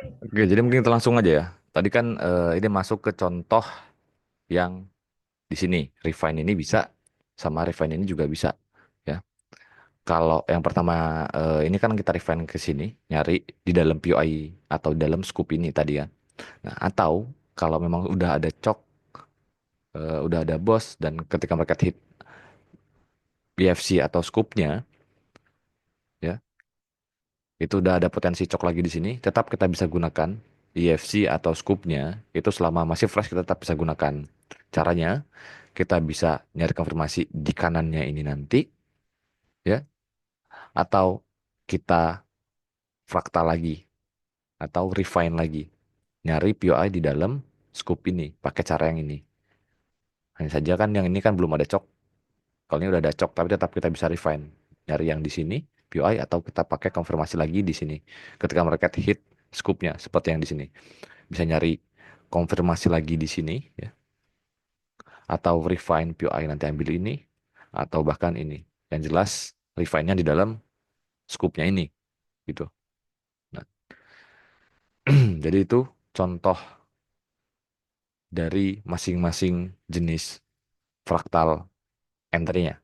Oke, jadi mungkin kita langsung aja ya. Tadi kan ini masuk ke contoh yang di sini. Refine ini bisa, sama refine ini juga bisa. Ya. Kalau yang pertama ini kan kita refine ke sini, nyari di dalam POI atau di dalam scoop ini tadi ya. Nah, atau kalau memang udah ada cok, udah ada boss, dan ketika mereka hit BFC atau scoopnya, ya, itu udah ada potensi cok lagi di sini, tetap kita bisa gunakan EFC atau scoopnya, itu selama masih fresh kita tetap bisa gunakan. Caranya, kita bisa nyari konfirmasi di kanannya ini nanti, ya, atau kita fraktal lagi, atau refine lagi, nyari POI di dalam scoop ini, pakai cara yang ini. Hanya saja kan yang ini kan belum ada cok, kalau ini udah ada cok, tapi tetap kita bisa refine, nyari yang di sini, POI, atau kita pakai konfirmasi lagi di sini. Ketika mereka hit scoopnya, seperti yang di sini. Bisa nyari konfirmasi lagi di sini, ya, atau refine POI nanti ambil ini, atau bahkan ini. Yang jelas refine-nya di dalam scoop-nya ini, gitu. Nah, jadi itu contoh dari masing-masing jenis fraktal entry-nya.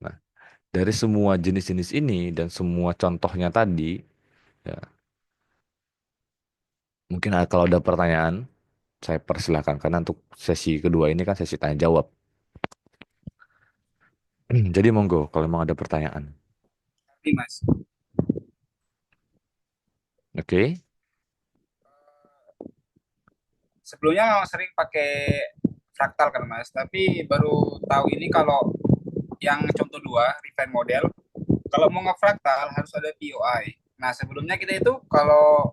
Nah, dari semua jenis-jenis ini dan semua contohnya tadi, ya, mungkin kalau ada pertanyaan, saya persilakan karena untuk sesi kedua ini kan sesi tanya jawab. Jadi monggo kalau memang ada pertanyaan. Tapi Mas, Oke. sebelumnya memang sering pakai fraktal kan Mas, tapi baru tahu ini kalau yang contoh dua, refine model, kalau mau ngefraktal harus ada POI. Nah, sebelumnya kita itu kalau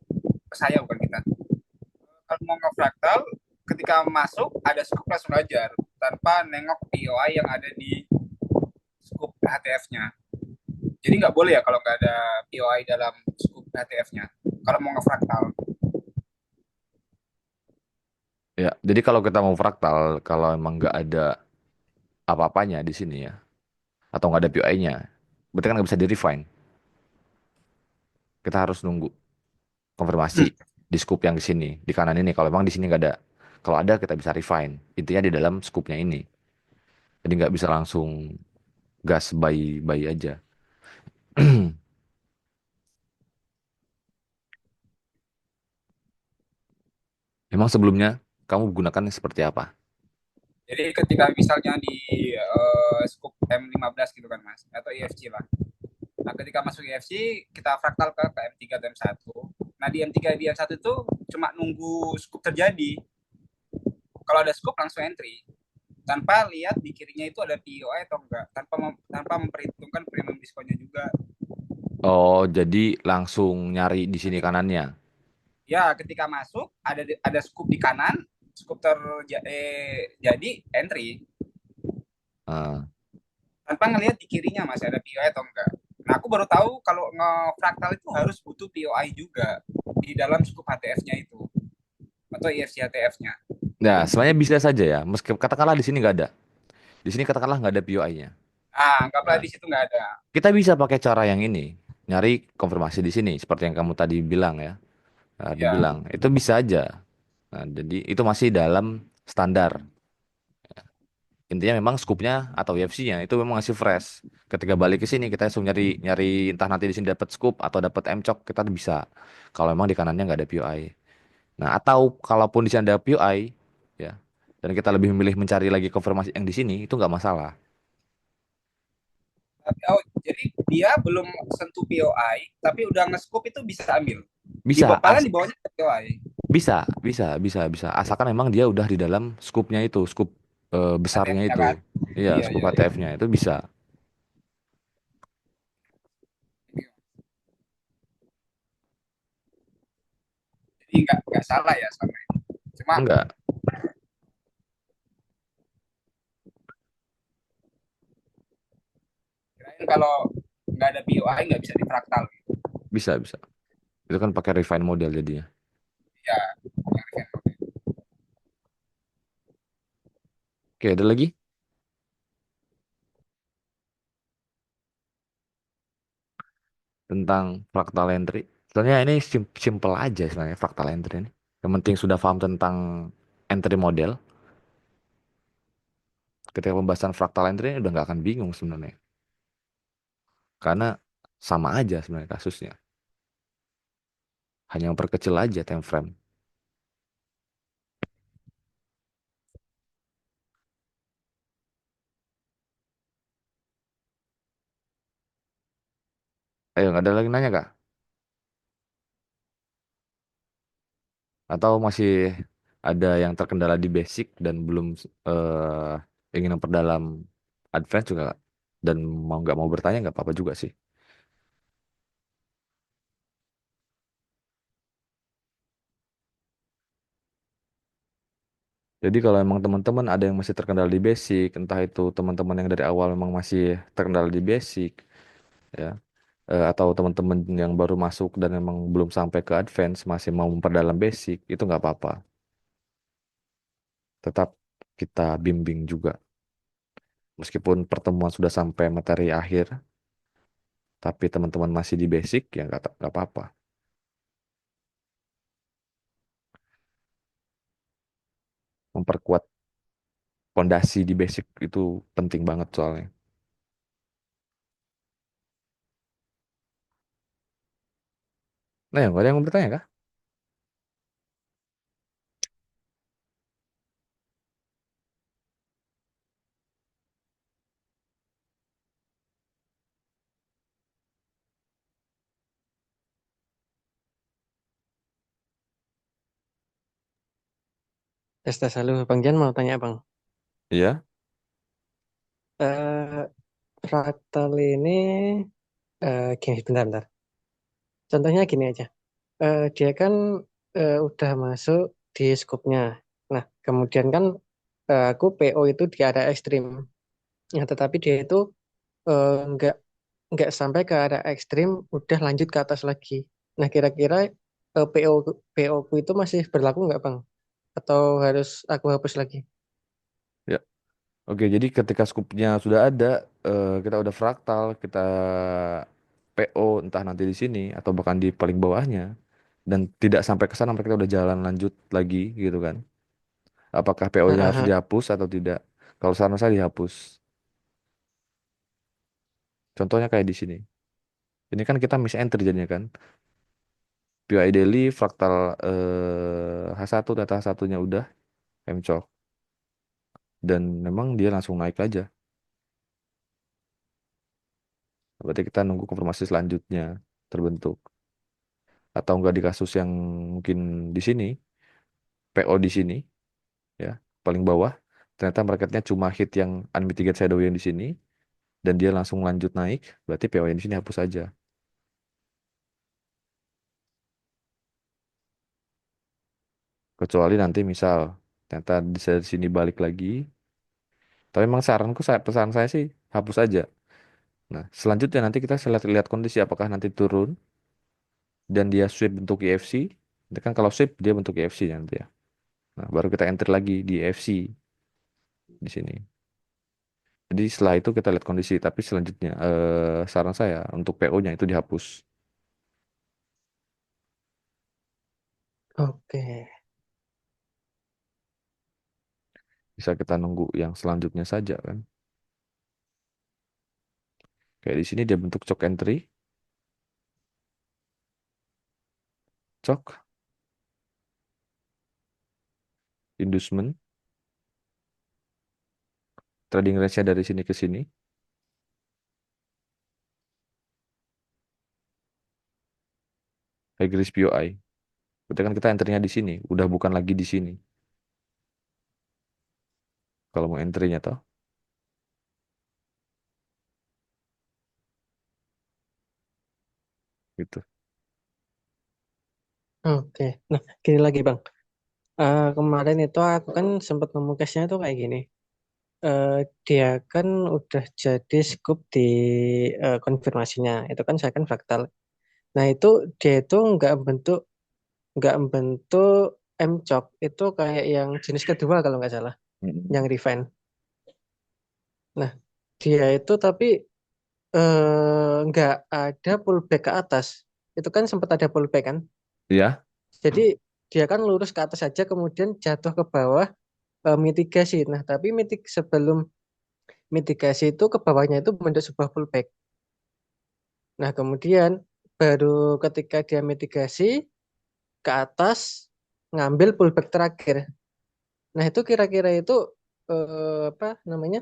saya bukan kita, kalau mau ngefraktal ketika masuk ada scoop langsung ajar tanpa nengok POI yang ada di scoop HTF-nya. Jadi nggak boleh ya kalau nggak ada POI dalam scoop HTF-nya. Kalau mau ngefraktal. Ya, jadi kalau kita mau fraktal, kalau emang nggak ada apa-apanya di sini ya, atau nggak ada POI-nya, berarti kan nggak bisa di-refine. Kita harus nunggu konfirmasi Hmm. di scoop yang di sini, di kanan ini. Kalau emang di sini nggak ada, kalau ada kita bisa refine. Intinya di dalam scoopnya ini. Jadi nggak bisa langsung gas bayi-bayi aja. Emang sebelumnya kamu gunakan seperti apa? Jadi ketika misalnya di scoop M15 gitu kan Mas, atau IFC lah. Nah, ketika masuk IFC, kita fraktal ke M3 atau M1. Nah, di M3 di M1 itu cuma nunggu scoop terjadi. Kalau ada scoop langsung entry. Tanpa lihat di kirinya itu ada POI atau enggak. Tanpa memperhitungkan premium diskonnya juga. Oh, jadi langsung nyari di sini kanannya. Ya, ketika masuk ada scoop di kanan, scoop terjadi entry. Ah, Tanpa ngelihat di kirinya masih ada POI atau enggak. Nah, aku baru tahu kalau nge-fraktal itu harus butuh POI juga di dalam scoop HTF-nya itu atau IFC HTF-nya. nah, sebenarnya bisa saja ya. Meski katakanlah di sini nggak ada. Di sini katakanlah nggak ada POI-nya. Ah, anggaplah di situ nggak ada. Kita bisa pakai cara yang ini, nyari konfirmasi di sini, seperti yang kamu tadi bilang ya. Ya, Dibilang itu bisa aja. Nah, jadi itu masih dalam standar. Intinya memang scoopnya atau UFC-nya itu memang masih fresh. Ketika balik ke sini kita langsung nyari nyari entah nanti di sini dapat scoop atau dapat MCOK kita bisa. Kalau memang di kanannya nggak ada POI. Nah, atau kalaupun di sini ada POI, ya, dan kita lebih memilih mencari lagi konfirmasi yang di sini itu nggak masalah. tapi oh jadi dia belum sentuh POI, tapi udah nge-scoop itu bisa ambil. Di Bisa, paling di bawahnya ada POI. bisa, bisa. Asalkan memang dia udah di dalam scoopnya itu, scoop besarnya HTF-nya itu. kan. Iya, Iya, scoop iya, iya. HTF-nya itu bisa. Jadi nggak salah ya sama ini. Cuma Enggak, kirain kalau nggak ada POI nggak bisa difraktal. bisa. Itu kan pakai refine model jadinya. Ya, yang refine. Oke, ada lagi tentang fractal entry. Soalnya ini simple aja sebenarnya fractal entry ini. Yang penting sudah paham tentang entry model, ketika pembahasan fractal entry ini udah nggak akan bingung sebenarnya. Karena sama aja sebenarnya kasusnya. Hanya memperkecil aja time frame. Ayo, nggak ada lagi nanya kak? Atau masih ada yang terkendala di basic dan belum ingin memperdalam advance juga Kak? Dan mau nggak mau bertanya nggak apa-apa juga sih. Jadi kalau emang teman-teman ada yang masih terkendala di basic, entah itu teman-teman yang dari awal memang masih terkendala di basic, ya, atau teman-teman yang baru masuk dan memang belum sampai ke advance masih mau memperdalam basic, itu nggak apa-apa. Tetap kita bimbing juga. Meskipun pertemuan sudah sampai materi akhir, tapi teman-teman masih di basic, ya nggak apa-apa. Memperkuat fondasi di basic itu penting banget soalnya. Nah, yang ada yang mau bertanya kah? Tes tes halo, Bang Jan mau tanya Bang. Iya, Eh Fraktal ini gini, bentar-bentar. Contohnya gini aja. Dia kan udah masuk di skupnya. Nah, kemudian kan aku PO itu di area ekstrim. Nah, tetapi dia itu eh, nggak nggak sampai ke area ekstrim, udah lanjut ke atas lagi. Nah, kira-kira PO ku itu masih berlaku nggak Bang? Atau harus aku hapus lagi? ya. Oke, jadi ketika skupnya sudah ada, kita udah fraktal, kita PO entah nanti di sini atau bahkan di paling bawahnya, dan tidak sampai ke sana, mereka udah jalan lanjut lagi gitu kan. Apakah PO-nya harus Heeh. dihapus atau tidak? Kalau saran saya dihapus. Contohnya kayak di sini. Ini kan kita miss entry jadinya kan. POI daily fraktal H1 data H1-nya udah MCOK dan memang dia langsung naik aja. Berarti kita nunggu konfirmasi selanjutnya terbentuk. Atau enggak di kasus yang mungkin di sini, PO di sini, ya, paling bawah, ternyata marketnya cuma hit yang unmitigated shadow yang di sini, dan dia langsung lanjut naik, berarti PO yang di sini hapus aja. Kecuali nanti misal, ternyata di sini balik lagi, tapi memang saranku, pesan saya sih, hapus aja. Nah, selanjutnya nanti kita lihat kondisi apakah nanti turun, dan dia sweep bentuk EFC, nanti kan kalau sweep dia bentuk EFC nanti ya. Nah, baru kita enter lagi di EFC di sini. Jadi setelah itu kita lihat kondisi, tapi selanjutnya saran saya untuk PO-nya itu dihapus. Oke. Bisa kita nunggu yang selanjutnya saja kan. Kayak di sini dia bentuk choke entry, choke, inducement, trading range-nya dari sini ke sini, high risk POI. Berarti kan kita entry-nya di sini, udah bukan lagi di sini. Kalau mau entry-nya toh, gitu. Oke. Nah, gini lagi Bang. Kemarin itu aku kan sempat nemu case-nya tuh kayak gini. Eh, Dia kan udah jadi scoop di konfirmasinya. Itu kan saya kan fraktal. Nah itu dia itu nggak bentuk MCOK. Itu kayak yang jenis kedua kalau nggak salah, yang Mm-mm. refine. Nah dia itu tapi nggak ada pullback ke atas. itu kan sempat ada pullback kan. Ya, Jadi dia kan lurus ke atas saja kemudian jatuh ke bawah, mitigasi. Nah, tapi sebelum mitigasi itu ke bawahnya itu bentuk sebuah pullback. Nah, kemudian baru ketika dia mitigasi ke atas ngambil pullback terakhir. Nah, itu kira-kira itu apa namanya?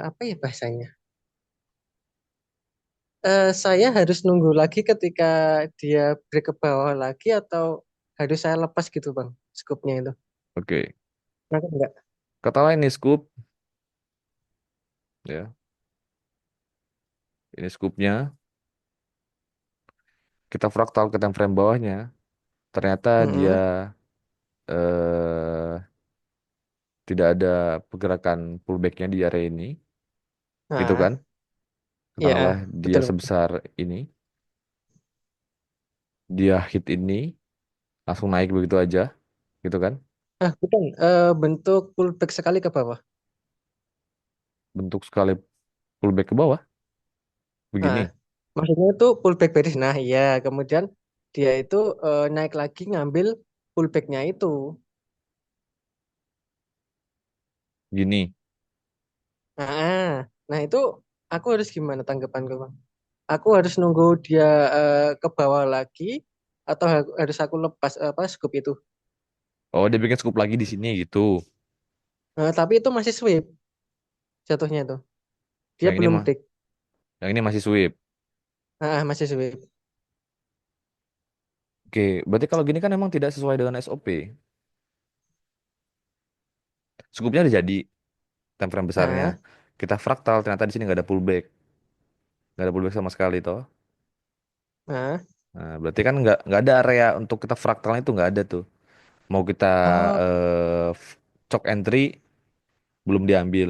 Apa ya bahasanya? Saya harus nunggu lagi ketika dia break ke bawah lagi atau harus saya lepas gitu, Bang, scoopnya itu. oke. Nah, enggak. Katakanlah ini scoop, ya. Ini scoopnya. Kita fraktal ke time frame bawahnya. Ternyata dia Mm-mm. eh, tidak ada pergerakan pullbacknya di area ini, gitu kan? Nah, Katakanlah ya, dia betul. sebesar ini, dia hit ini, langsung naik begitu aja, gitu kan? Bukan, bentuk pullback sekali ke bawah. Bentuk sekali pullback ke bawah, Nah, begini, maksudnya itu pullback bearish. Nah, iya, kemudian dia itu naik lagi ngambil pullbacknya itu. gini. Nah, nah itu aku harus gimana tanggapanku, Bang? Aku harus nunggu dia ke bawah lagi atau harus aku lepas apa scoop itu? Oh, dia bikin scoop lagi di sini gitu. Tapi itu masih sweep jatuhnya itu. Dia Yang ini belum mah, break. yang ini masih sweep. Masih sweep. Oke, berarti kalau gini kan emang tidak sesuai dengan SOP. Scoopnya udah jadi, time frame besarnya. Ah, Kita fraktal, ternyata di sini nggak ada pullback, nggak ada pullback sama sekali toh. ah. Nah, berarti kan nggak ada area untuk kita fraktalnya itu nggak ada tuh. Mau kita Oh, chalk entry belum diambil.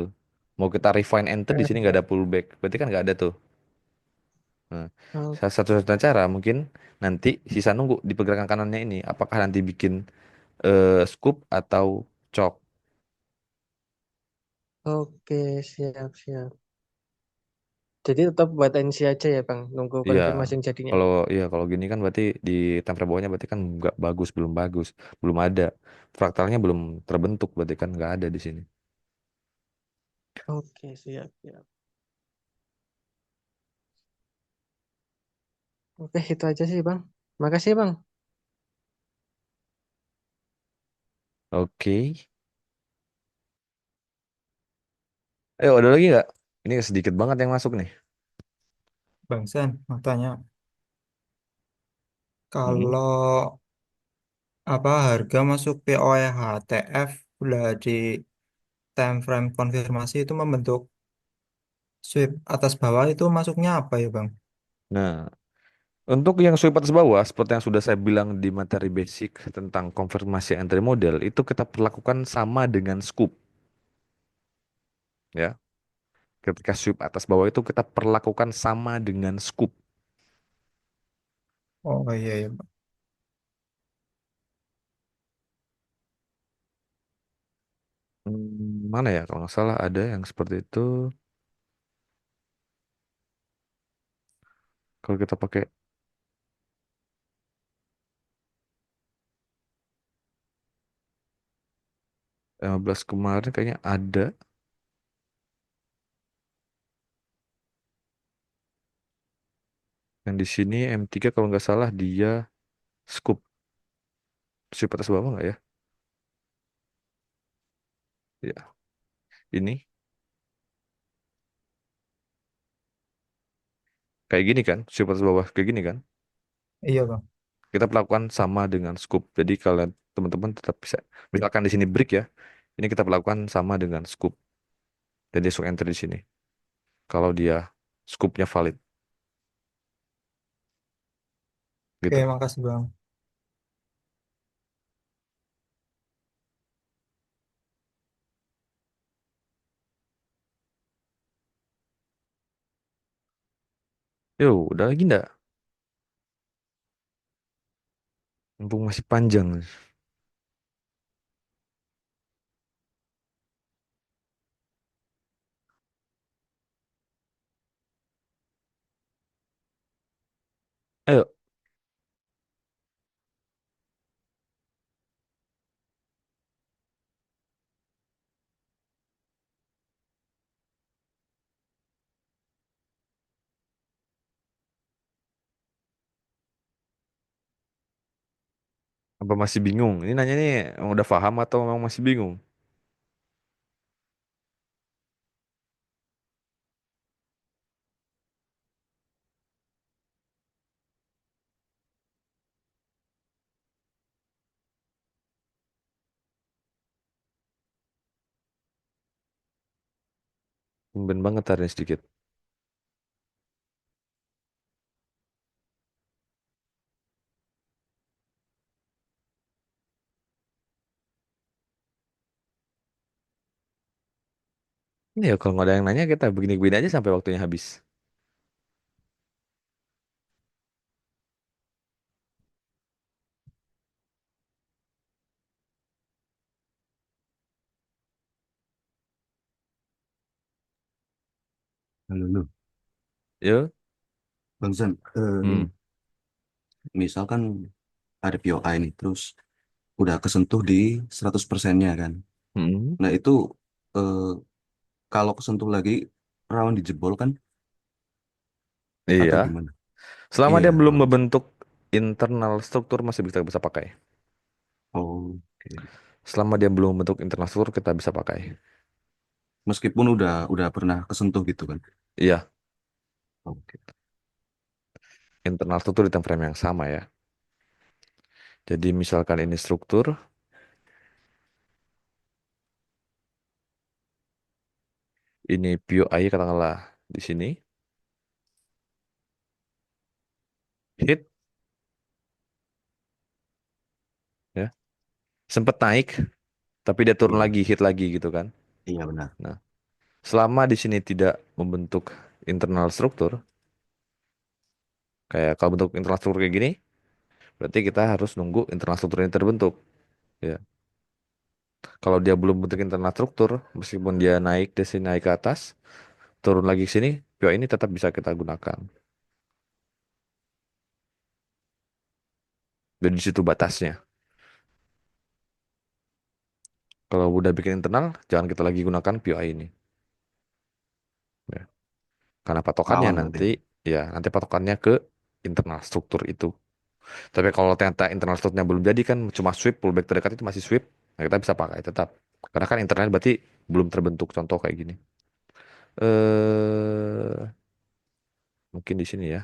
Mau kita refine enter di sini nggak ah, ada pullback. Berarti kan nggak ada tuh. Nah, oh, salah satu-satunya cara mungkin nanti sisa nunggu di pergerakan kanannya ini. Apakah nanti bikin scoop atau chalk? oke, siap, siap. Jadi tetap buat NC aja ya, Bang. Nunggu Iya, konfirmasi yang jadinya. kalau gini kan berarti di temper bawahnya berarti kan nggak bagus, belum ada. Fraktalnya belum terbentuk, berarti kan nggak ada di sini. Oke, siap, siap. Oke, itu aja sih, Bang. Makasih, Bang. Oke. Ada lagi nggak? Ini sedikit banget yang masuk nih. Bang Sen, mau tanya, Mm-mm. kalau apa harga masuk POE HTF udah di time frame konfirmasi itu membentuk sweep atas bawah itu masuknya apa ya Bang? Nah, untuk yang sweep atas bawah, seperti yang sudah saya bilang di materi basic tentang konfirmasi entry model, itu kita perlakukan sama dengan scoop, ya. Ketika sweep atas bawah itu kita perlakukan sama dengan scoop. Oh iya ya Bang. Mana ya? Kalau nggak salah ada yang seperti itu. Kalau kita pakai 15 kemarin kayaknya ada. Yang di sini M3 kalau nggak salah dia scoop. Sweep atas bawah nggak ya? Ya, ini kayak gini kan? Sweep atas bawah kayak gini kan? Iya Bang. Kita perlakukan sama dengan scoop. Jadi kalian teman-teman tetap bisa. Misalkan di sini break ya. Ini kita perlakukan sama dengan scoop. Dan dia enter di sini. Kalau dia scoopnya valid Oke, gitu. makasih Bang. Yo, udah lagi nggak? Mumpung masih panjang. Ayo, apa masih bingung? Ini nanya nih, emang udah paham atau emang masih bingung? Tumben banget hari ini sedikit. Ini ya kalau nggak ada yang nanya kita begini-begini aja sampai waktunya habis. Halo, lu. Yo, Bang Zan, hmm, ini misalkan ada POI nih, terus udah kesentuh di 100%-nya kan. hmm, Nah itu eh, kalau kesentuh lagi, rawan dijebol kan iya. atau gimana? Selama Iya dia ya, belum rawan. membentuk internal struktur masih bisa bisa pakai. Oh, oke. Selama dia belum membentuk internal struktur kita bisa pakai. Meskipun udah pernah kesentuh gitu kan. Iya, Oke. internal struktur di time frame yang sama ya. Jadi misalkan ini struktur, ini POI katakanlah di sini, hit ya, sempat naik tapi dia turun Iya, lagi, hit lagi gitu kan. iya benar. Nah, selama di sini tidak membentuk internal struktur, kayak kalau bentuk internal struktur kayak gini, berarti kita harus nunggu internal struktur ini terbentuk. Ya, kalau dia belum bentuk internal struktur, meskipun dia naik dari sini naik ke atas, turun lagi ke sini, PO ini tetap bisa kita gunakan. Jadi di situ batasnya. Kalau udah bikin internal, jangan kita lagi gunakan POI ini. Ya. Karena patokannya Rawan berarti. nanti, ya nanti patokannya ke internal struktur itu. Tapi kalau ternyata internal strukturnya belum jadi kan, cuma sweep, pullback terdekat itu masih sweep, nah kita bisa pakai tetap. Karena kan internal berarti belum terbentuk contoh kayak gini. Mungkin di sini ya.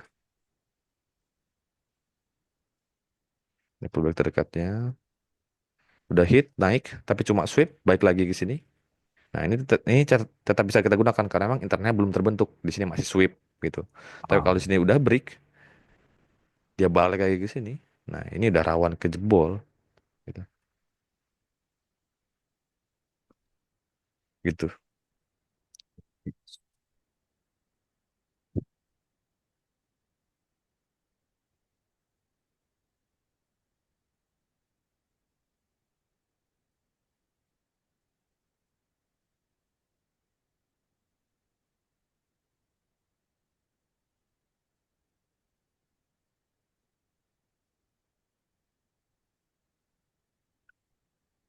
Ini pullback terdekatnya. Udah hit, naik, tapi cuma sweep, balik lagi ke sini. Nah, tetap bisa kita gunakan karena memang internalnya belum terbentuk. Di sini masih sweep gitu. Tapi Ah, kalau di sini udah break, dia balik lagi ke sini. Nah, ini udah rawan kejebol gitu. Gitu.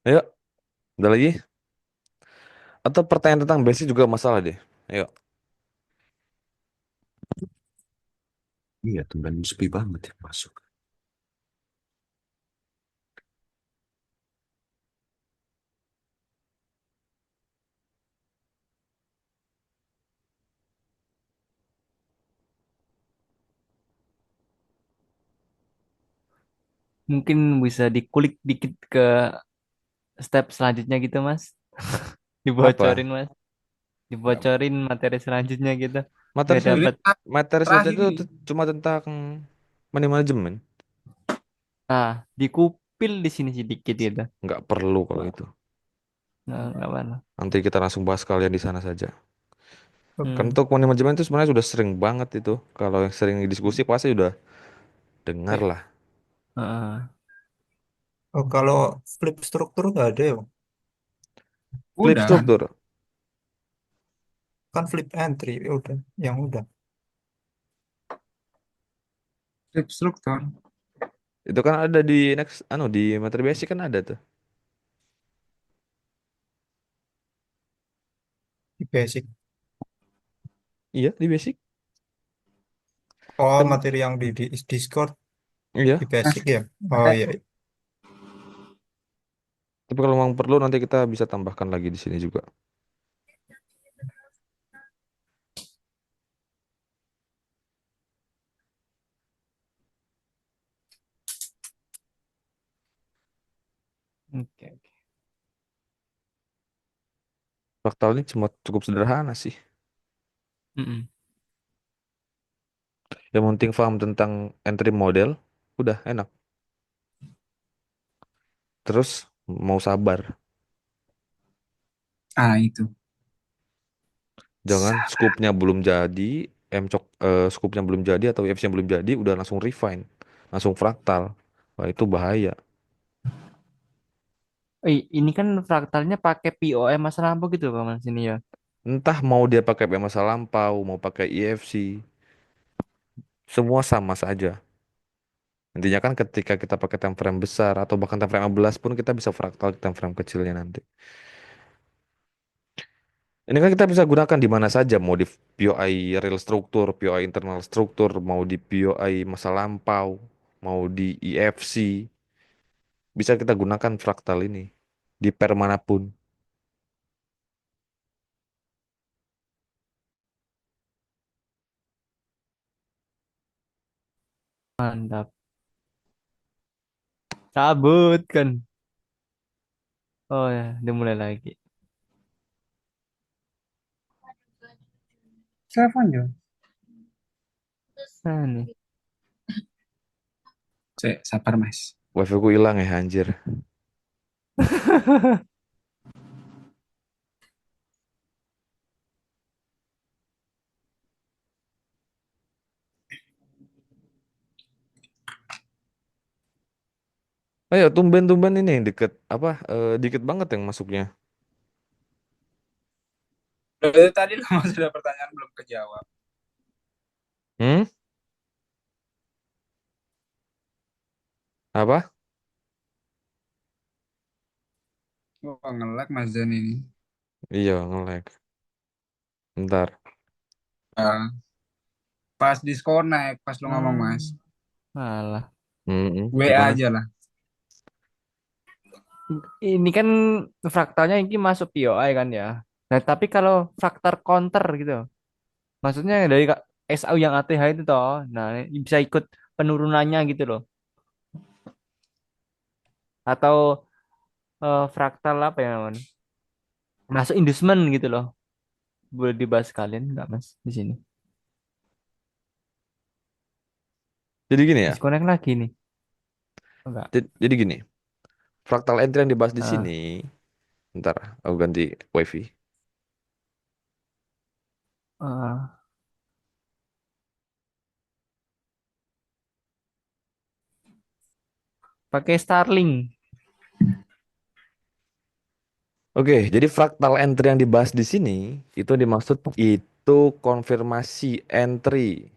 Ayo, udah lagi? Atau pertanyaan tentang basic juga masalah deh. Ayo. iya, tumben sepi banget ya masuk. Mungkin bisa dikulik dikit ke step selanjutnya gitu, Mas. Apa? Dibocorin, Mas. Dibocorin materi selanjutnya gitu. Materi Biar Ini dapat. selanjutnya, materi selanjutnya terakhir itu ini. cuma tentang money management. Nah, dikupil di sini sedikit gitu. Nggak perlu kalau itu. Nah, nggak apa. Nanti kita langsung bahas kalian di sana saja. Kan Hmm. untuk money management itu sebenarnya sudah sering banget itu. Kalau yang sering diskusi pasti udah dengar Kayak, lah. heeh. Oh, kalau flip struktur nggak ada ya, Bang? Flip Udah. struktur. Kan flip entry, ya udah, yang udah. Strip struktur. Itu kan ada di next di materi basic kan ada tuh. Di basic. Iya, di basic. Oh, Kan materi yang di Discord di iya. basic ya. Oh Ada. iya. Tapi kalau memang perlu nanti kita bisa tambahkan lagi di sini juga. Oke, oke. Fraktal ini cuma cukup sederhana sih. Mm-mm. Yang penting paham tentang entry model, udah enak. Terus mau sabar. Ah, itu. Jangan scoopnya belum jadi, scoopnya belum jadi atau IFC-nya belum jadi, udah langsung refine, langsung fraktal. Wah itu bahaya. Ini kan fraktalnya pakai POM masa lampau gitu Pak Mas ini ya. Entah mau dia pakai masa lampau, mau pakai IFC, semua sama saja. Intinya kan ketika kita pakai time frame besar atau bahkan time frame 15 pun kita bisa fraktal ke time frame kecilnya nanti. Ini kan kita bisa gunakan di mana saja, mau di POI real struktur, POI internal struktur, mau di POI masa lampau, mau di IFC, bisa kita gunakan fraktal ini di pair manapun. Mantap. Cabut kan. Oh ya, udah mulai lagi. Telepon Jo. Nah, nih. Cek, sabar Mas. Wifi ku hilang ya anjir. Ayo tumben-tumben ini yang deket apa dikit banget yang masuknya. Dari tadi lo masih ada pertanyaan belum kejawab. Hmm? Apa? Wah, nge-lag Mas Dan ini. Iya, nge-lag. Bentar. Ah, pas disconnect, pas lo ngomong Mas. Ah, malah. WA Gimana? aja lah. Ini kan fraktalnya ini masuk POI kan ya. Nah, tapi kalau fraktal counter gitu. Maksudnya dari SAU yang ATH itu toh. Nah, ini bisa ikut penurunannya gitu loh. Atau fraktal apa ya namanya? Masuk inducement gitu loh. Boleh dibahas kalian nggak Mas di sini? Jadi gini ya. Disconnect lagi nih. Enggak. Jadi gini. Fraktal entry yang dibahas di sini. Ah, Bentar, aku ganti wifi. ah. Pakai Starlink. Oke, jadi fraktal entry yang dibahas di sini itu dimaksud itu konfirmasi entry,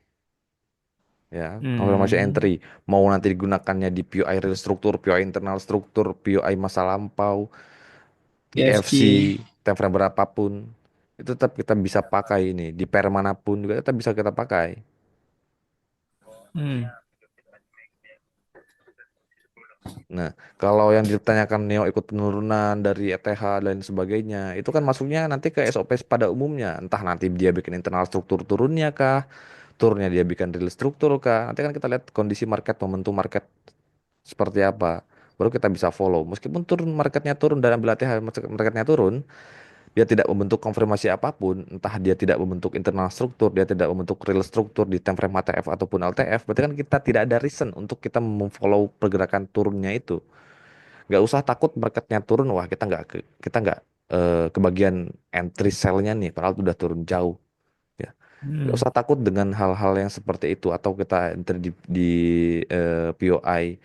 ya, konfirmasi entry. Hmm. Mau nanti digunakannya di POI real struktur, POI internal struktur, POI masa lampau, IFC, IFC. time frame berapapun, itu tetap kita bisa pakai ini di pair manapun juga tetap bisa kita pakai. Hmm. Nah, kalau yang ditanyakan Neo ikut penurunan dari ETH dan sebagainya, itu kan masuknya nanti ke SOP pada umumnya. Entah nanti dia bikin internal struktur turunnya kah, turunnya dia bikin real struktur kah. Nanti kan kita lihat kondisi market, momentum market seperti apa. Baru kita bisa follow. Meskipun marketnya turun dan ambil ETH marketnya turun, dia tidak membentuk konfirmasi apapun, entah dia tidak membentuk internal struktur, dia tidak membentuk real struktur di time frame HTF ataupun LTF, berarti kan kita tidak ada reason untuk kita memfollow pergerakan turunnya itu. Nggak usah takut marketnya turun, wah kita nggak kebagian entry sell-nya nih, padahal udah turun jauh. Ya, nggak Hmm. usah takut dengan hal-hal yang seperti itu atau kita enter di POI,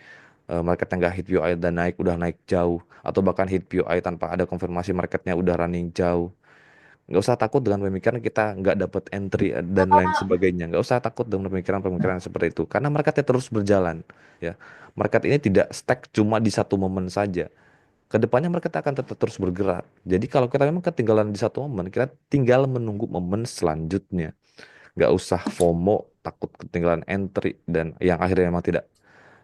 marketnya nggak hit POI dan udah naik jauh atau bahkan hit POI tanpa ada konfirmasi marketnya udah running jauh. Nggak usah takut dengan pemikiran kita nggak dapat entry dan lain sebagainya. Nggak usah takut dengan pemikiran-pemikiran seperti itu. Karena marketnya terus berjalan. Ya, market ini tidak stuck cuma di satu momen saja. Kedepannya market akan tetap terus bergerak. Jadi kalau kita memang ketinggalan di satu momen, kita tinggal menunggu momen selanjutnya. Nggak usah FOMO, takut ketinggalan entry dan yang akhirnya memang tidak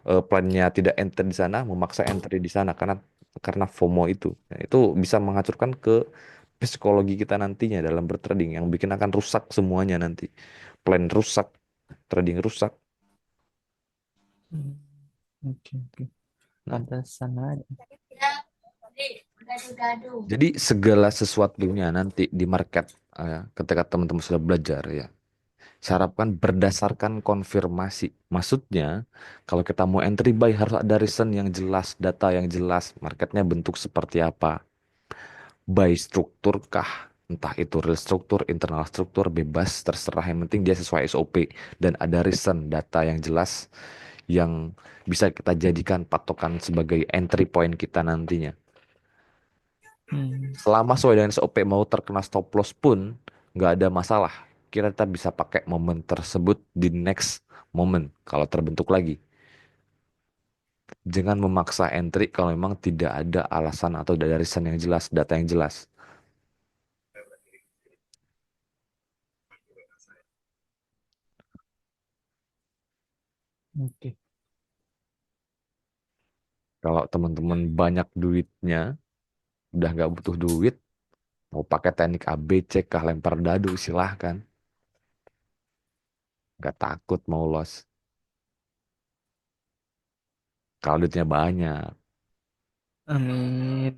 plannya tidak enter di sana, memaksa entry di sana karena FOMO itu. Nah, itu bisa menghancurkan ke psikologi kita nantinya dalam bertrading yang bikin akan rusak semuanya nanti. Plan rusak, trading rusak. Hmm, oke, oke. Nah, Pantesan aja. jadi segala sesuatunya nanti di market ketika teman-teman sudah belajar ya, saya harapkan berdasarkan konfirmasi. Maksudnya, kalau kita mau entry buy harus ada reason yang jelas, data yang jelas, marketnya bentuk seperti apa. By struktur kah? Entah itu real struktur, internal struktur, bebas, terserah. Yang penting dia sesuai SOP dan ada reason, data yang jelas yang bisa kita jadikan patokan sebagai entry point kita nantinya. Hmm, Selama sesuai dengan SOP mau terkena stop loss pun nggak ada masalah. Kita bisa pakai momen tersebut di next moment kalau terbentuk lagi. Jangan memaksa entry kalau memang tidak ada alasan atau ada reason yang jelas, data yang jelas. oke. Kalau teman-teman banyak duitnya, udah nggak butuh duit, mau pakai teknik ABC kah lempar dadu silahkan. Nggak takut mau loss. Kalau duitnya banyak. Amin.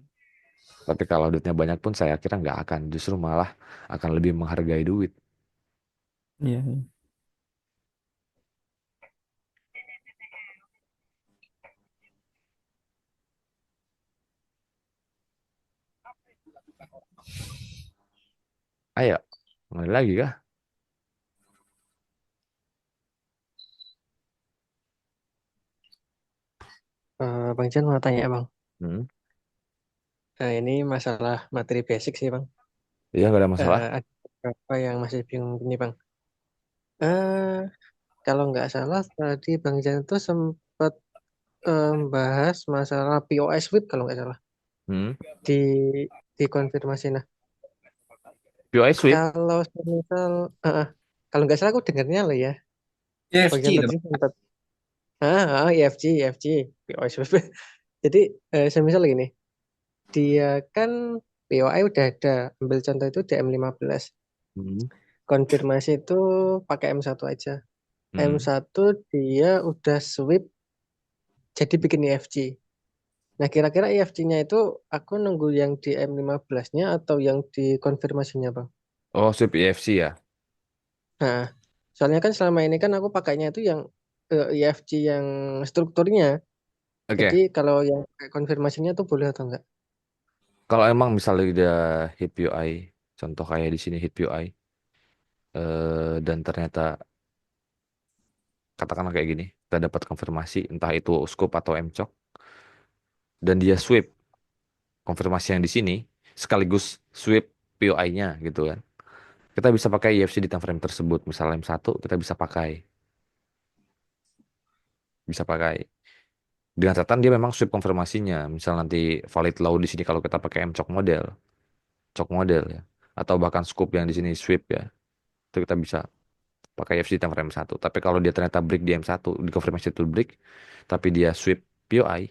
Tapi kalau duitnya banyak pun saya kira nggak akan. Justru malah akan lebih menghargai duit. Iya, iya. Ayo, mulai lagi kah? Bang Jan mau tanya Bang. Hmm. Nah, ini masalah materi basic sih Bang. Iya, nggak ada masalah. Ada beberapa yang masih bingung ini Bang. Eh, Kalau nggak salah tadi Bang Jan itu sempat bahas masalah POS sweep kalau nggak salah Hmm. di dikonfirmasi. Nah, POI sweep. kalau misal kalau nggak salah aku dengarnya loh ya, Bang EFG Jan itu. tadi sempat EFG EFG POS sweep. Jadi semisal gini, dia kan POI udah ada, ambil contoh itu DM15. Hmm. Konfirmasi itu pakai M1 aja. Hmm. M1 dia udah sweep jadi bikin EFG. Nah, kira-kira EFG-nya itu aku nunggu yang di M15-nya atau yang di konfirmasinya, Bang? Oh, sweep EFC ya. Nah, soalnya kan selama ini kan aku pakainya itu yang EFG yang strukturnya. Jadi Oke. kalau yang kayak konfirmasinya tuh boleh atau enggak? Kalau emang misalnya udah hit POI, contoh kayak di sini hit POI, dan ternyata katakanlah kayak gini, kita dapat konfirmasi entah itu scope atau MCOK, dan dia sweep konfirmasi yang di sini sekaligus sweep POI-nya gitu kan. Kita bisa pakai EFC di time frame tersebut. Misalnya M1 kita bisa pakai. Dengan catatan dia memang sweep konfirmasinya. Misal nanti valid low di sini kalau kita pakai cok model ya. Atau bahkan scope yang di sini sweep ya. Itu kita bisa pakai EFC di time frame M1. Tapi kalau dia ternyata break di M1, di konfirmasi itu break, tapi dia sweep POI,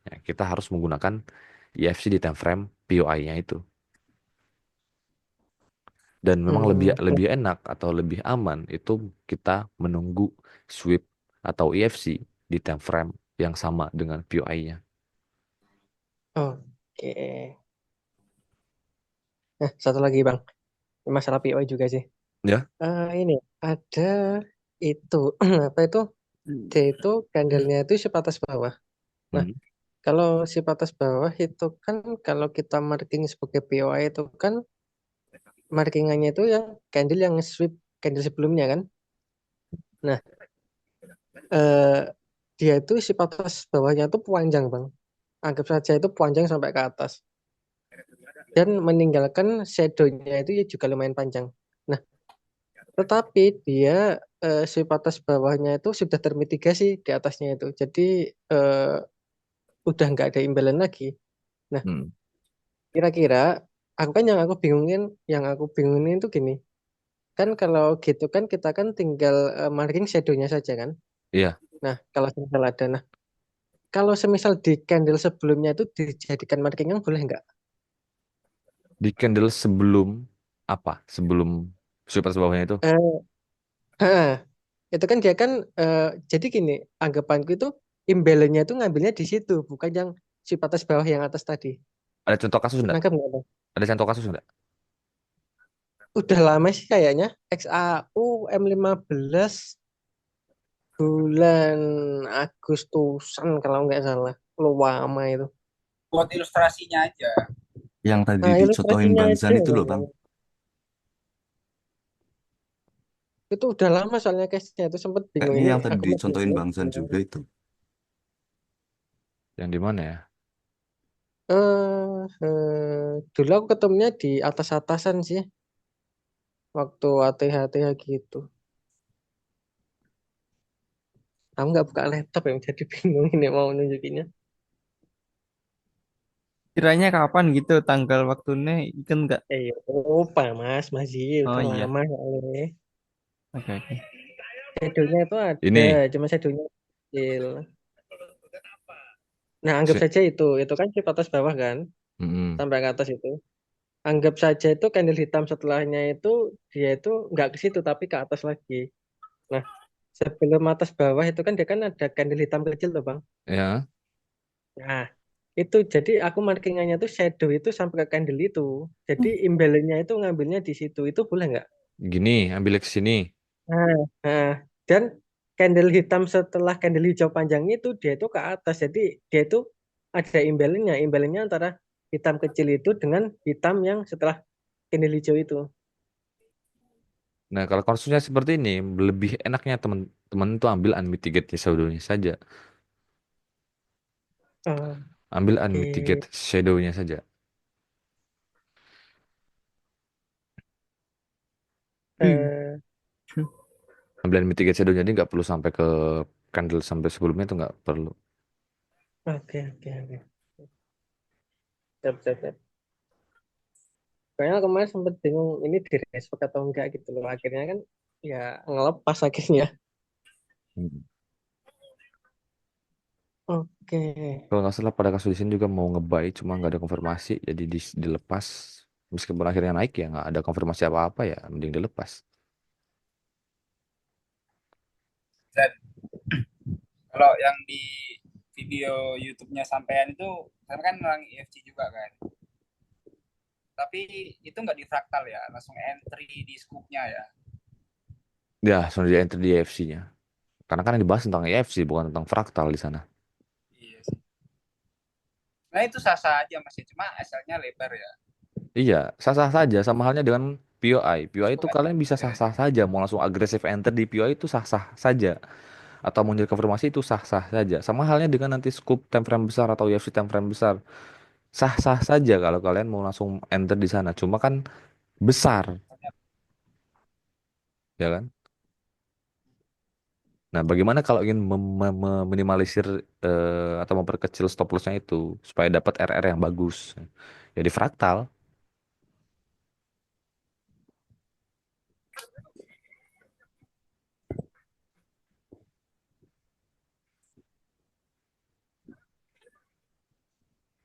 ya kita harus menggunakan EFC di time frame POI-nya itu. Dan memang lebih Hmm. lebih enak atau lebih aman itu kita menunggu sweep atau EFC di time frame yang sama dengan POI-nya. Oke. Nah, satu lagi, Bang. Masalah POI juga sih. Ya. Ini ada itu apa itu? D itu candlenya itu sip atas bawah. Nah, Hmm. kalau sip atas bawah itu kan kalau kita marking sebagai POI itu kan markingannya itu yang candle yang sweep candle sebelumnya kan. Nah, eh, dia itu sip atas bawahnya itu panjang, Bang. Anggap saja itu panjang sampai ke atas. dan meninggalkan shadow-nya itu ya juga lumayan panjang. Nah, tetapi dia sweep atas bawahnya itu sudah termitigasi di atasnya itu. Jadi udah nggak ada imbalance lagi. Nah, Hmm. kira-kira aku kan yang aku bingungin itu gini. Kan kalau gitu kan kita kan tinggal marking shadow-nya saja kan. Iya, Nah, kalau semisal ada. Nah, kalau semisal di candle sebelumnya itu dijadikan marking boleh nggak? di candle sebelum apa? Sebelum sweep atas bawahnya itu. Eh, ha, itu kan dia kan jadi gini, anggapanku itu imbalance-nya itu ngambilnya di situ, bukan yang si atas bawah yang atas tadi. Ada contoh kasus enggak? Nangkep nggak Bang? Ada contoh kasus enggak? Udah lama sih kayaknya. XAU M15 bulan Agustusan kalau nggak salah. Lama itu. Buat ilustrasinya aja. Yang tadi Nah, dicontohin ilustrasinya Bang itu Zan yang itu loh Bang. itu udah lama soalnya case-nya itu sempat bingung Kayaknya ini yang tadi aku mau dicontohin buat Bang Zan gimana. juga itu. Yang di mana ya? Dulu aku ketemunya di atas-atasan sih waktu ATH gitu. Aku nggak buka laptop ya jadi bingung ini mau nunjukinnya. Kiranya kapan gitu tanggal waktunya ikan nggak? Lupa mas masih Oh udah iya, lama soalnya. oke oke. Shadownya itu ada, Ini. cuma shadownya kecil. Nah anggap Si- saja itu kan chip atas bawah kan, Mm-mm. sampai ke atas itu. Anggap saja itu candle hitam setelahnya itu dia itu nggak ke situ tapi ke atas lagi. Nah sebelum atas bawah itu kan dia kan ada candle hitam kecil tuh bang. Ya, Nah, itu jadi aku markingannya tuh shadow itu sampai ke candle itu. Jadi imbalance-nya itu ngambilnya di situ. Itu boleh nggak? gini, ambil ke sini. Nah, nah, dan candle hitam setelah candle hijau panjang itu dia itu ke atas. Jadi dia itu ada imbalance-nya. Imbalance-nya antara hitam kecil itu dengan hitam yang setelah candle hijau itu. Nah, kalau kasusnya seperti ini, lebih enaknya teman-teman itu ambil unmitigated shadow-nya saja. Ambil Oke. unmitigated shadow-nya saja. Hmm. Eh, Ambil unmitigated shadow-nya, jadi nggak perlu sampai ke candle sampai sebelumnya itu nggak perlu. oke. Siap. Kayaknya kemarin sempat bingung ini di respect atau enggak gitu loh. Akhirnya kan ya ngelepas akhirnya. Hmm. Oke. Kalau nggak salah pada kasus di sini juga mau ngebuy, cuma nggak ada konfirmasi, jadi dilepas. Meskipun akhirnya naik ya nggak ada konfirmasi apa-apa ya, mending dilepas. Dan kalau yang di video YouTube-nya sampean itu, saya kan orang EFC juga kan. Tapi itu nggak di fraktal ya, langsung entry di scoop-nya ya. Ya, langsung di enter di EFC-nya. Karena kan yang dibahas tentang EFC, bukan tentang fraktal di sana. Iya sih. Nah itu sah-sah aja masih, cuma asalnya lebar ya. Iya, sah-sah saja sama halnya dengan POI. POI itu Scoop kalian bisa ya. sah-sah saja, mau langsung agresif enter di POI itu sah-sah saja. Atau mau jadi konfirmasi itu sah-sah saja. Sama halnya dengan nanti scoop time frame besar atau UFC time frame besar. Sah-sah saja kalau kalian mau langsung enter di sana. Cuma kan besar, ya kan? Nah, bagaimana kalau ingin meminimalisir atau memperkecil stop lossnya itu supaya dapat RR yang bagus? Ya di fraktal.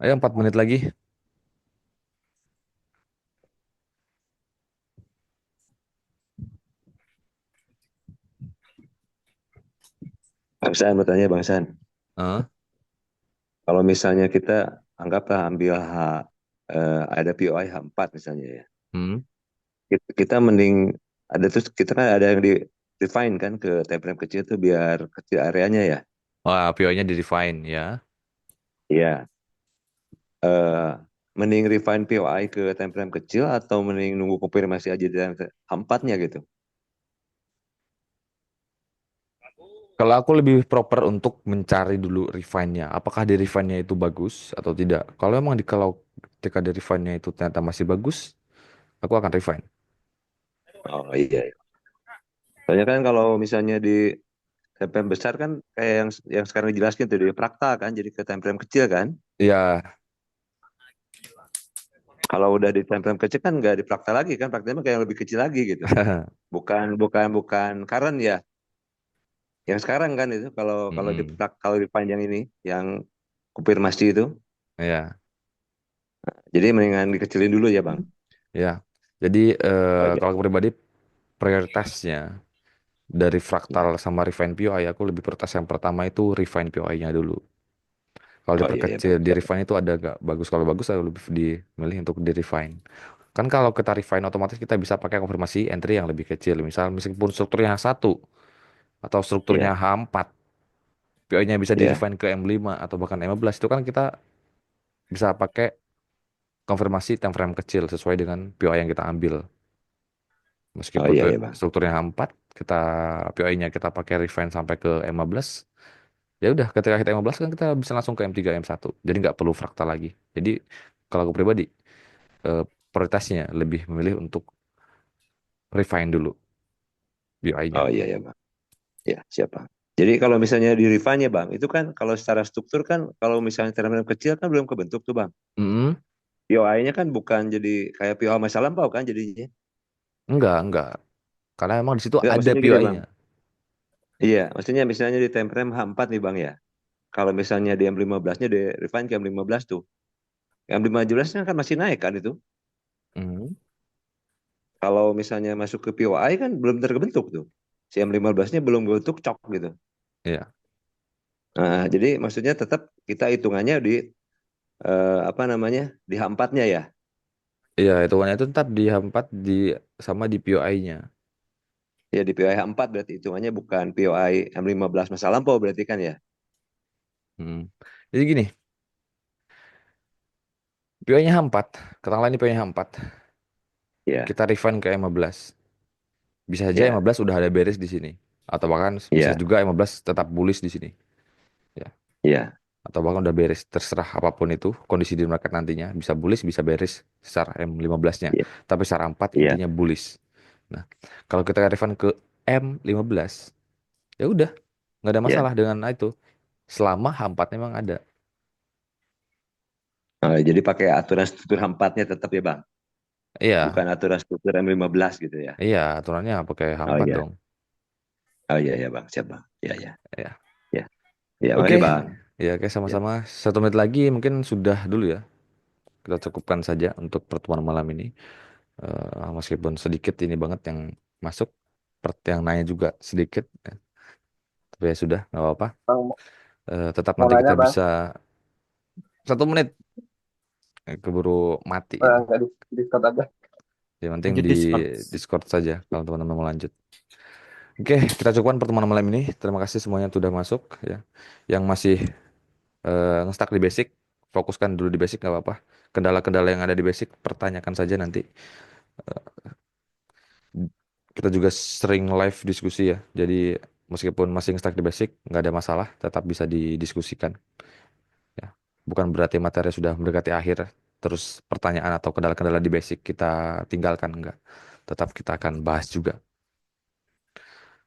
Ayo 4 menit lagi. Bang San bertanya Bang San, Hah? kalau misalnya kita anggaplah ambil ada POI H4 misalnya ya, Hmm? kita mending ada terus kita kan ada yang di define kan ke time frame kecil tuh biar kecil areanya ya. Wah, POI-nya di-refine ya. Iya. eh Mending refine POI ke time frame kecil atau mending nunggu konfirmasi aja di H4-nya gitu. Kalau aku lebih proper untuk mencari dulu refine-nya. Apakah di refine-nya itu bagus atau tidak? Kalau emang kalau Ketika di refine-nya itu ternyata masih bagus, aku akan refine. Oh iya, iya. Soalnya kan kalau misalnya di time frame besar kan kayak yang sekarang dijelaskan tuh di fraktal kan, jadi ke time frame kecil kan. Iya, Kalau udah di time frame kecil kan nggak di fraktal lagi kan, fraktalnya kayak lebih kecil lagi gitu. Bukan current ya. Yang sekarang kan itu kalau kalau di mm-mm. kalau di panjang ini yang konfirmasi itu, Iya, jadi mendingan dikecilin dulu ya bang. iya. Jadi Oh iya, kalau aku pribadi prioritasnya dari iya. fraktal sama refine POI, aku lebih prioritas yang pertama itu refine POI-nya dulu. Kalau Oh iya ya diperkecil bang. di Siap. refine itu ada gak bagus, kalau bagus aku lebih dimilih untuk di refine. Kan kalau kita refine otomatis kita bisa pakai konfirmasi entry yang lebih kecil. Misal meskipun strukturnya H1 atau strukturnya Iya, H4, POI-nya bisa di iya. refine ke M5 atau bahkan M15, itu kan kita bisa pakai konfirmasi time frame kecil sesuai dengan POI yang kita ambil. Oh Meskipun iya ya bang. strukturnya H4, kita POI-nya kita pakai refine sampai ke M15, ya udah ketika kita M15 kan kita bisa langsung ke M3, M1. Jadi nggak perlu fraktal lagi. Jadi kalau aku pribadi prioritasnya lebih memilih untuk refine dulu Oh UI-nya. iya ya bang. Ya siap bang. Jadi kalau misalnya di refine ya bang, itu kan kalau secara struktur kan kalau misalnya time frame kecil kan belum kebentuk tuh bang. Mm-mm. POI-nya kan bukan jadi kayak POI masa lampau kan jadinya. Enggak. Karena emang di situ Enggak, ada maksudnya gini bang. POI-nya. Iya, maksudnya misalnya di time frame H4 nih bang ya. Kalau misalnya di M15-nya di refine ke M15 tuh. M15-nya kan masih naik kan itu. Mm. Kalau misalnya masuk ke POI kan belum terbentuk tuh. Si M15-nya belum bentuk cok gitu. Iya. Nah, jadi maksudnya tetap kita hitungannya di apa namanya? Di H4-nya ya. Iya, hitungannya itu tetap di H4 sama di POI-nya. Ya di POI H4 berarti hitungannya bukan POI M15 masa lampau berarti kan ya. Mm. Jadi gini, POI-nya H4, katakanlah ini POI-nya H4. Iya, Kita refine ke M15. Bisa saja iya, 15 udah ada beres di sini. Atau bahkan bisa iya, juga 15 tetap bullish di sini. Ya. iya, Atau bahkan udah beres. Terserah apapun itu kondisi di market nantinya. Bisa bullish, bisa beres secara M15-nya. iya, Tapi secara 4 iya, intinya bullish. Nah, kalau kita refund ke M15, ya udah, nggak ada iya. masalah dengan itu. Selama H4 memang ada. Jadi pakai aturan struktur H4-nya tetap ya Bang. Iya, Bukan aturan struktur M15 gitu ya. iya aturannya pakai Oh H4 iya. dong. Oh iya ya Bang, siap Bang. Iya ya. Ya. Ya. Ya, Oke, makasih Bang. ya oke Ya. sama-sama. 1 menit lagi mungkin sudah dulu ya. Kita cukupkan saja untuk pertemuan malam ini. Meskipun sedikit ini banget yang masuk, yang nanya juga sedikit, tapi ya sudah nggak apa-apa. Bang, Tetap mau nanti nanya kita bang, bisa 1 menit, keburu mati ini. nggak di Discord aja. Yang penting Lanjut di Discord. Discord saja kalau teman-teman mau lanjut. Oke, kita cukupkan pertemuan malam ini. Terima kasih semuanya yang sudah masuk ya. Yang masih nge-stuck di basic, fokuskan dulu di basic nggak apa-apa. Kendala-kendala yang ada di basic, pertanyakan saja nanti. Kita juga sering live diskusi ya. Jadi meskipun masih nge-stuck di basic, nggak ada masalah, tetap bisa didiskusikan. Ya. Bukan berarti materi sudah mendekati akhir, terus pertanyaan atau kendala-kendala di basic kita tinggalkan, enggak. Tetap kita akan bahas juga.